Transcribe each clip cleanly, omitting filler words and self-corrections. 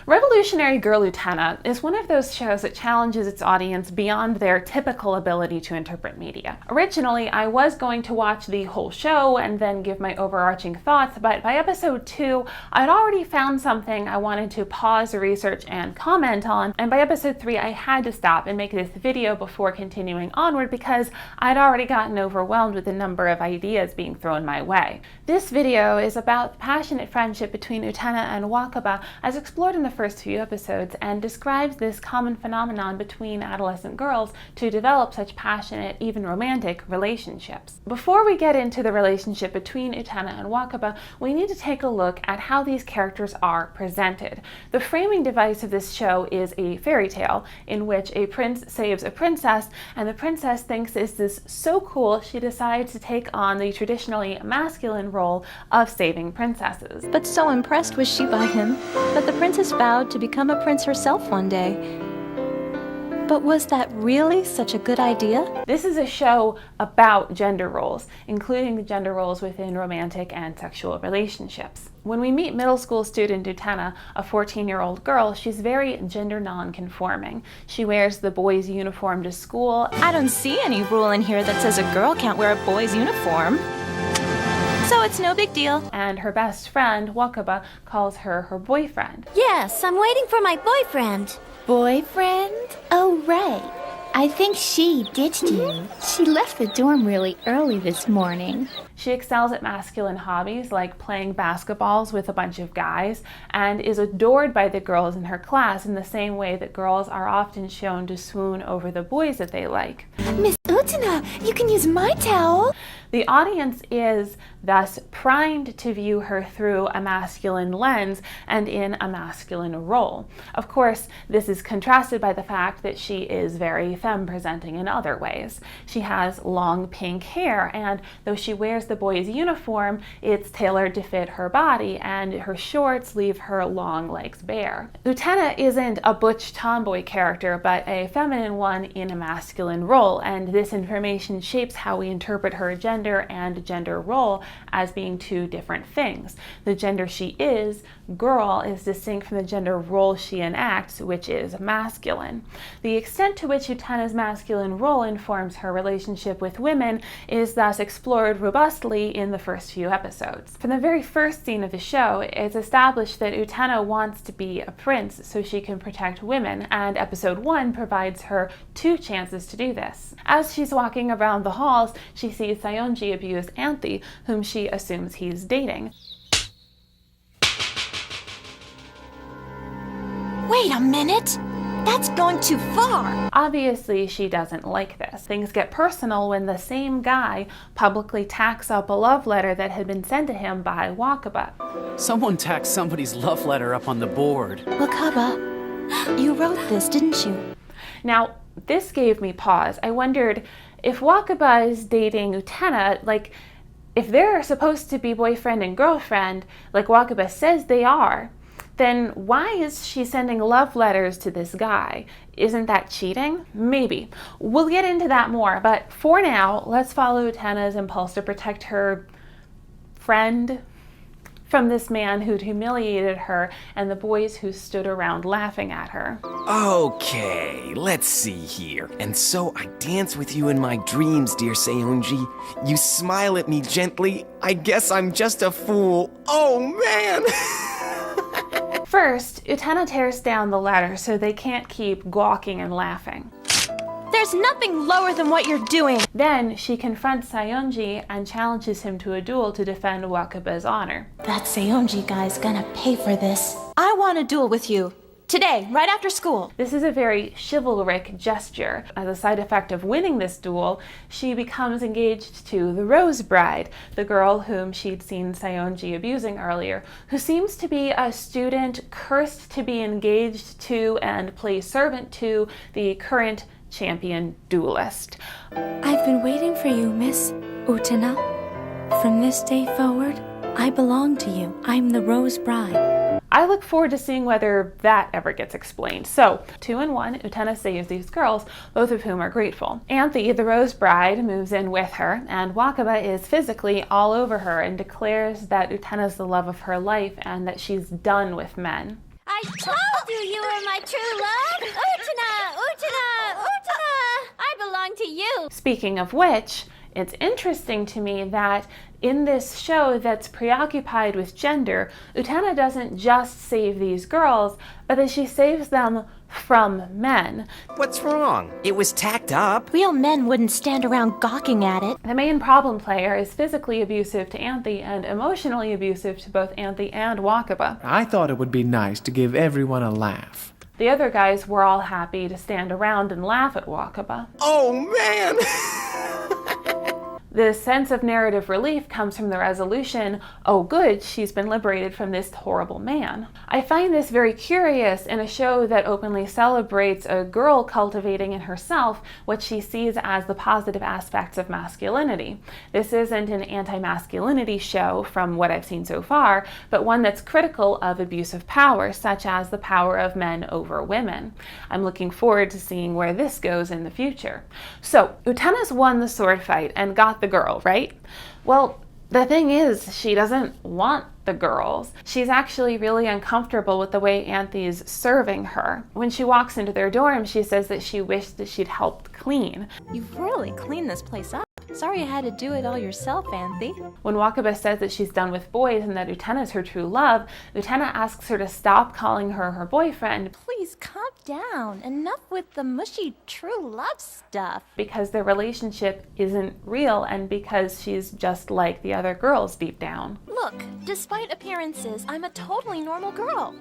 Revolutionary Girl Utena is one of those shows that challenges its audience beyond their typical ability to interpret media. Originally, I was going to watch the whole show and then give my overarching thoughts, but by episode 2, I'd already found something I wanted to pause the research and comment on, and by episode 3, I had to stop and make this video before continuing onward because I'd already gotten overwhelmed with the number of ideas being thrown my way. This video is about the passionate friendship between Utena and Wakaba as explored in the first few episodes, and describes this common phenomenon between adolescent girls to develop such passionate, even romantic relationships. Before we get into the relationship between Utena and Wakaba, we need to take a look at how these characters are presented. The framing device of this show is a fairy tale in which a prince saves a princess, and the princess thinks this is so cool she decides to take on the traditionally masculine role of saving princesses. But so impressed was she by him that the princess vowed to become a prince herself one day. But was that really such a good idea? This is a show about gender roles, including the gender roles within romantic and sexual relationships. When we meet middle school student Utena, a 14-year-old girl, she's very gender non-conforming. She wears the boys' uniform to school. I don't see any rule in here that says a girl can't wear a boy's uniform. So it's no big deal. And her best friend, Wakaba, calls her her boyfriend. Yes, I'm waiting for my boyfriend. Boyfriend? Oh, right. I think she ditched you. She left the dorm really early this morning. She excels at masculine hobbies like playing basketballs with a bunch of guys, and is adored by the girls in her class in the same way that girls are often shown to swoon over the boys that they like. Miss Utena, you can use my towel. The audience is thus primed to view her through a masculine lens and in a masculine role. Of course, this is contrasted by the fact that she is very femme-presenting in other ways. She has long pink hair, and though she wears the boy's uniform, it's tailored to fit her body, and her shorts leave her long legs bare. Utena isn't a butch tomboy character, but a feminine one in a masculine role, and this information shapes how we interpret her gender and gender role as being two different things. The gender she is, girl, is distinct from the gender role she enacts, which is masculine. The extent to which Utena's masculine role informs her relationship with women is thus explored robustly in the first few episodes. From the very first scene of the show, it's established that Utena wants to be a prince so she can protect women, and episode 1 provides her 2 chances to do this. As she's walking around the halls, she sees Sayonji abuse Anthy, whom she assumes he's dating. Wait a minute! That's going too far! Obviously, she doesn't like this. Things get personal when the same guy publicly tacks up a love letter that had been sent to him by Wakaba. Someone tacked somebody's love letter up on the board. Wakaba, you wrote this, didn't you? Now, this gave me pause. I wondered if Wakaba is dating Utena, like, if they're supposed to be boyfriend and girlfriend, like Wakaba says they are, then why is she sending love letters to this guy? Isn't that cheating? Maybe. We'll get into that more, but for now, let's follow Utena's impulse to protect her friend from this man who'd humiliated her and the boys who stood around laughing at her. Okay, let's see here. And so I dance with you in my dreams, dear Seonji. You smile at me gently. I guess I'm just a fool. Oh, man! First, Utena tears down the letter so they can't keep gawking and laughing. There's nothing lower than what you're doing. Then she confronts Sayonji and challenges him to a duel to defend Wakaba's honor. That Seonji guy's gonna pay for this. I want a duel with you. Today, right after school. This is a very chivalric gesture. As a side effect of winning this duel, she becomes engaged to the Rose Bride, the girl whom she'd seen Sayonji abusing earlier, who seems to be a student cursed to be engaged to and play servant to the current champion duelist. I've been waiting for you, Miss Utena. From this day forward, I belong to you. I'm the Rose Bride. I look forward to seeing whether that ever gets explained. So, 2 in 1, Utena saves these girls, both of whom are grateful. Anthy, the Rose Bride, moves in with her, and Wakaba is physically all over her and declares that Utena's the love of her life and that she's done with men. I told you you were my true love. Utena, Utena, Utena. I belong to you. Speaking of which, it's interesting to me that in this show that's preoccupied with gender, Utena doesn't just save these girls, but that she saves them from men. What's wrong? It was tacked up. Real men wouldn't stand around gawking at it. The main problem player is physically abusive to Anthe and emotionally abusive to both Anthe and Wakaba. I thought it would be nice to give everyone a laugh. The other guys were all happy to stand around and laugh at Wakaba. Oh, man! The sense of narrative relief comes from the resolution, oh good, she's been liberated from this horrible man. I find this very curious in a show that openly celebrates a girl cultivating in herself what she sees as the positive aspects of masculinity. This isn't an anti-masculinity show from what I've seen so far, but one that's critical of abusive power, such as the power of men over women. I'm looking forward to seeing where this goes in the future. So, Utena's won the sword fight and got the girl, right? Well, the thing is, she doesn't want the girls. She's actually really uncomfortable with the way Anthe's serving her. When she walks into their dorm, she says that she wished that she'd helped clean. You've really cleaned this place up. Sorry you had to do it all yourself, Anthe. When Wakaba says that she's done with boys and that Utena is her true love, Utena asks her to stop calling her her boyfriend. Please calm down. Enough with the mushy true love stuff. Because their relationship isn't real and because she's just like the other girls deep down. Look, despite appearances, I'm a totally normal girl.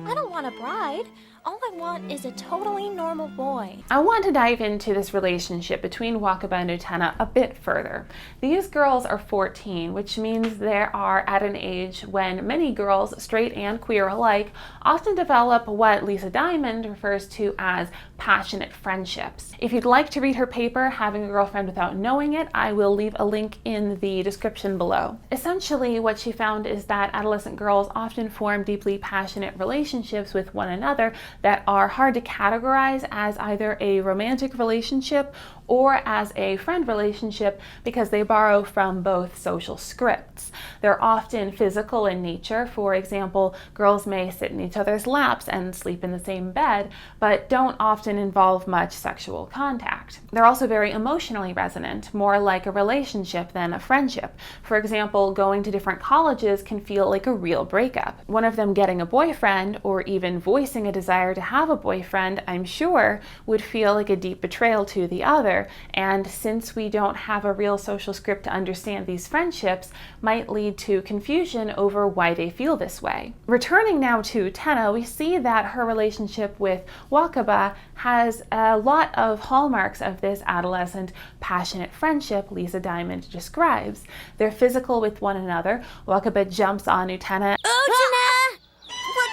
I don't want a bride. All I want is a totally normal boy. I want to dive into this relationship between Wakaba and Utena a bit further. These girls are 14, which means they are at an age when many girls, straight and queer alike, often develop what Lisa Diamond refers to as passionate friendships. If you'd like to read her paper, Having a Girlfriend Without Knowing It, I will leave a link in the description below. Essentially, what she found is that adolescent girls often form deeply passionate relationships with one another that are hard to categorize as either a romantic relationship or as a friend relationship because they borrow from both social scripts. They're often physical in nature. For example, girls may sit in each other's laps and sleep in the same bed, but don't often involve much sexual contact. They're also very emotionally resonant, more like a relationship than a friendship. For example, going to different colleges can feel like a real breakup. One of them getting a boyfriend, or even voicing a desire to have a boyfriend, I'm sure, would feel like a deep betrayal to the other. And since we don't have a real social script to understand these friendships, might lead to confusion over why they feel this way. Returning now to Utena, we see that her relationship with Wakaba has a lot of hallmarks of this adolescent passionate friendship Lisa Diamond describes. They're physical with one another. Wakaba jumps on Utena. Utena!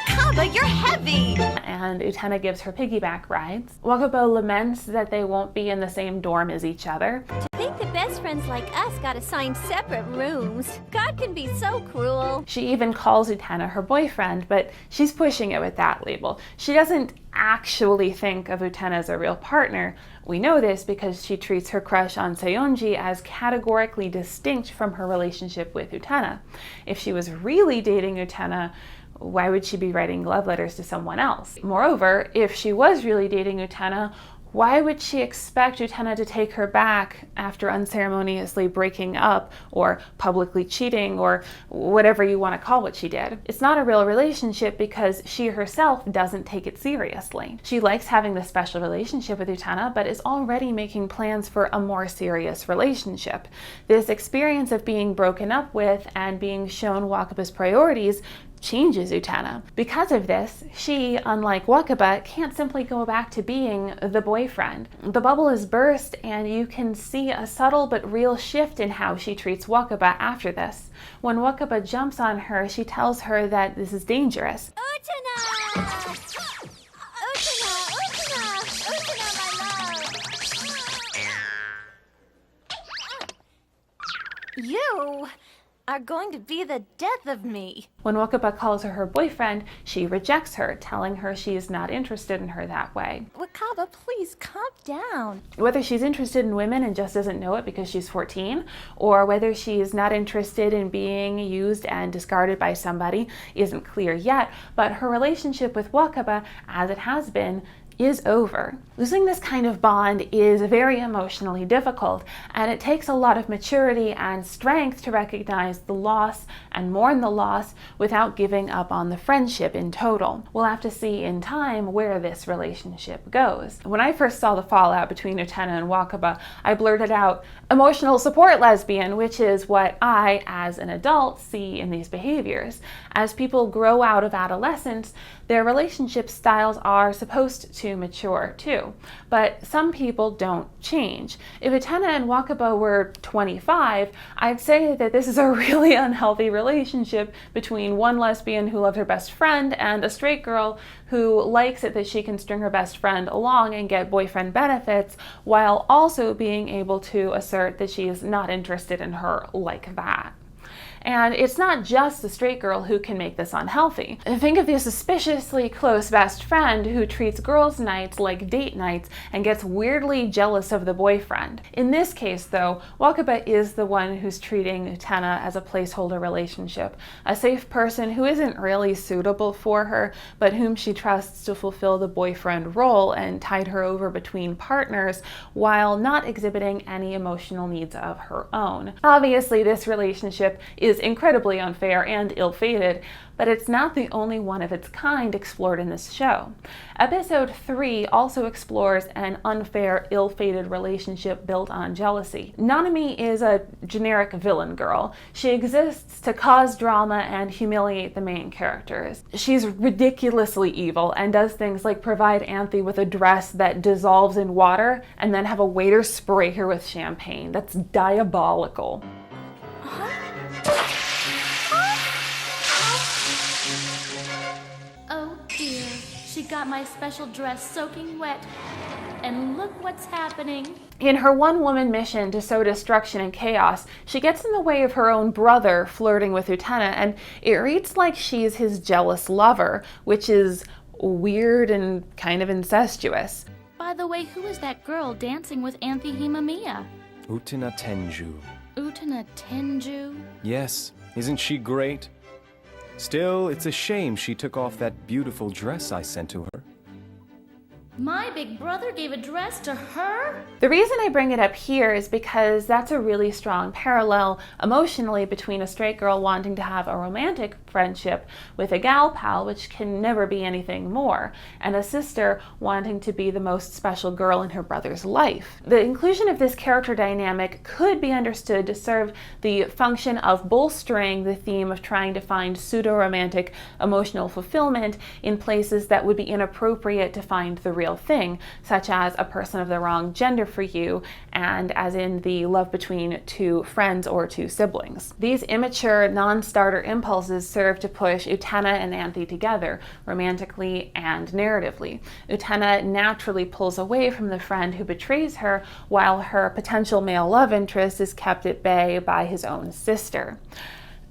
Wakaba, you're heavy! And Utena gives her piggyback rides. Wakaba laments that they won't be in the same dorm as each other. To think that best friends like us got assigned separate rooms. God can be so cruel. She even calls Utena her boyfriend, but she's pushing it with that label. She doesn't actually think of Utena as a real partner. We know this because she treats her crush on Seonji as categorically distinct from her relationship with Utena. If she was really dating Utena, why would she be writing love letters to someone else? Moreover, if she was really dating Utena, why would she expect Utena to take her back after unceremoniously breaking up or publicly cheating or whatever you want to call what she did? It's not a real relationship because she herself doesn't take it seriously. She likes having this special relationship with Utena, but is already making plans for a more serious relationship. This experience of being broken up with and being shown Wakaba's priorities changes Utena. Because of this, she, unlike Wakaba, can't simply go back to being the boyfriend. The bubble is burst and you can see a subtle but real shift in how she treats Wakaba after this. When Wakaba jumps on her, she tells her that this is dangerous. Utena! Utena! Utena! Utena, my love! You? are going to be the death of me. When Wakaba calls her boyfriend, she rejects her, telling her she is not interested in her that way. Wakaba, please calm down. Whether she's interested in women and just doesn't know it because she's 14, or whether she's not interested in being used and discarded by somebody isn't clear yet, but her relationship with Wakaba, as it has been, is over. Losing this kind of bond is very emotionally difficult, and it takes a lot of maturity and strength to recognize the loss and mourn the loss without giving up on the friendship in total. We'll have to see in time where this relationship goes. When I first saw the fallout between Utena and Wakaba, I blurted out, "emotional support lesbian," which is what I, as an adult, see in these behaviors. As people grow out of adolescence, their relationship styles are supposed to mature too, but some people don't change. If Utena and Wakaba were 25, I'd say that this is a really unhealthy relationship between one lesbian who loved her best friend and a straight girl who likes it that she can string her best friend along and get boyfriend benefits while also being able to assert that she is not interested in her like that. And it's not just the straight girl who can make this unhealthy. Think of the suspiciously close best friend who treats girls' nights like date nights and gets weirdly jealous of the boyfriend. In this case, though, Wakaba is the one who's treating Utena as a placeholder relationship, a safe person who isn't really suitable for her, but whom she trusts to fulfill the boyfriend role and tide her over between partners while not exhibiting any emotional needs of her own. Obviously, this relationship is incredibly unfair and ill-fated, but it's not the only one of its kind explored in this show. Episode 3 also explores an unfair, ill-fated relationship built on jealousy. Nanami is a generic villain girl. She exists to cause drama and humiliate the main characters. She's ridiculously evil and does things like provide Anthy with a dress that dissolves in water and then have a waiter spray her with champagne. That's diabolical. Oh dear, she got my special dress soaking wet. And look what's happening. In her one-woman mission to sow destruction and chaos, she gets in the way of her own brother flirting with Utena, and it reads like she's his jealous lover, which is weird and kind of incestuous. By the way, who is that girl dancing with Anthy Himamiya? Utena Tenju. Utena Tenju? Yes, isn't she great? Still, it's a shame she took off that beautiful dress I sent to her. My big brother gave a dress to her? The reason I bring it up here is because that's a really strong parallel emotionally between a straight girl wanting to have a romantic friendship with a gal pal, which can never be anything more, and a sister wanting to be the most special girl in her brother's life. The inclusion of this character dynamic could be understood to serve the function of bolstering the theme of trying to find pseudo-romantic emotional fulfillment in places that would be inappropriate to find the real thing, such as a person of the wrong gender for you, and as in the love between two friends or two siblings. These immature, non-starter impulses serve to push Utena and Anthy together, romantically and narratively. Utena naturally pulls away from the friend who betrays her, while her potential male love interest is kept at bay by his own sister.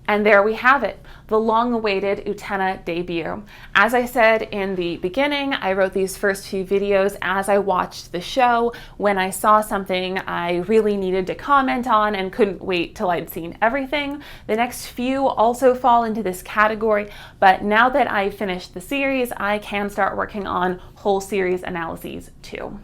And there we have it, the long-awaited Utena debut. As I said in the beginning, I wrote these first few videos as I watched the show, when I saw something I really needed to comment on and couldn't wait till I'd seen everything. The next few also fall into this category, but now that I've finished the series, I can start working on whole series analyses too.